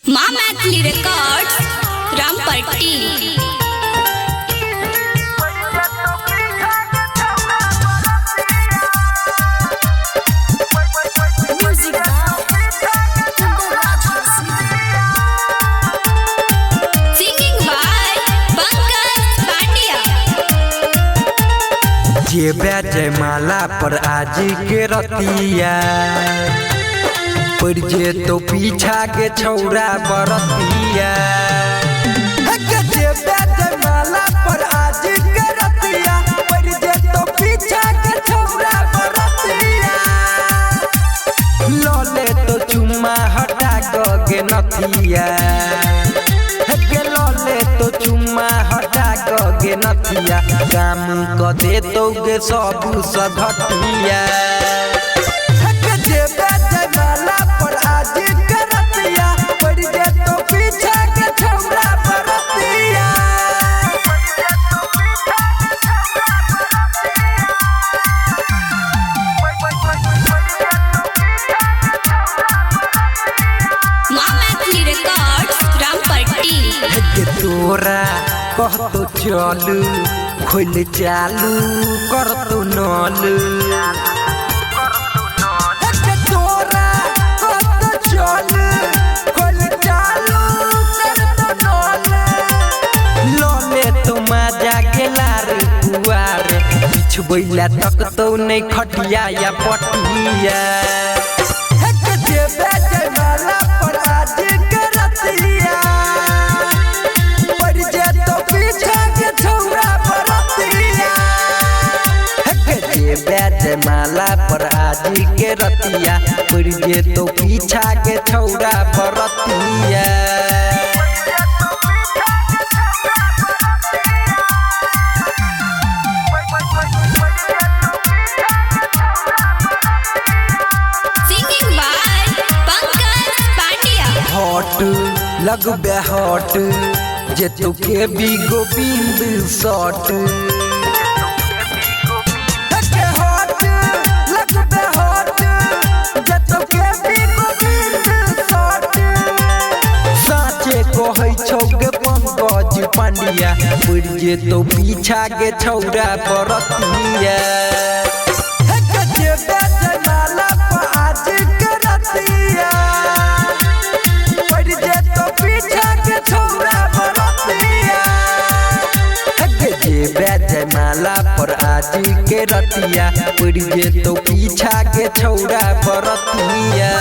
माँ मैथिली रिकॉर्ड्स रामपट्टी। जे जयमाला पर आज के रतिया पर जे तो पीछा के छौरा बरतिया। जयमाला पर आज के रतिया पर जे तो पीछा के छौरा बरतिया। लोले तो चुम्मा हटा के नथिया लोले तो चुम्मा हटा के नथिया। काम क दे तो गे सब सघटिया। जयमाला पर आज के रतिया पर जे तो पीछा के छौरा बरतिया। माँ मैथिली रिकॉर्ड्स रामपट्टी। तोरा कह तो चलू खोल चालू कर तो नलू। तोरा कह तो चलू खोल चालू कर तो नलू। लोले तो मजा गेला रे कुआर बिछबैला तक तो नहीं खटिया या पटिया। जयमाला पर आज के रतिया जयमाला पर आज के रतिया पर जे तो पीछा के छौरा बरतिया। Singing by Pankaj Pandya. Hot लगबे हॉट जे तो के भी गोविंद शॉट। पंकज पांड्या पर जे तो पीछा के छौरा बरतिया। जयमाला पर आज के रतिया पर जे तो पीछा के छौरा बरतिया। जयमाला पर आज के रतिया पर जे तो पीछा के छौरा बरतिया।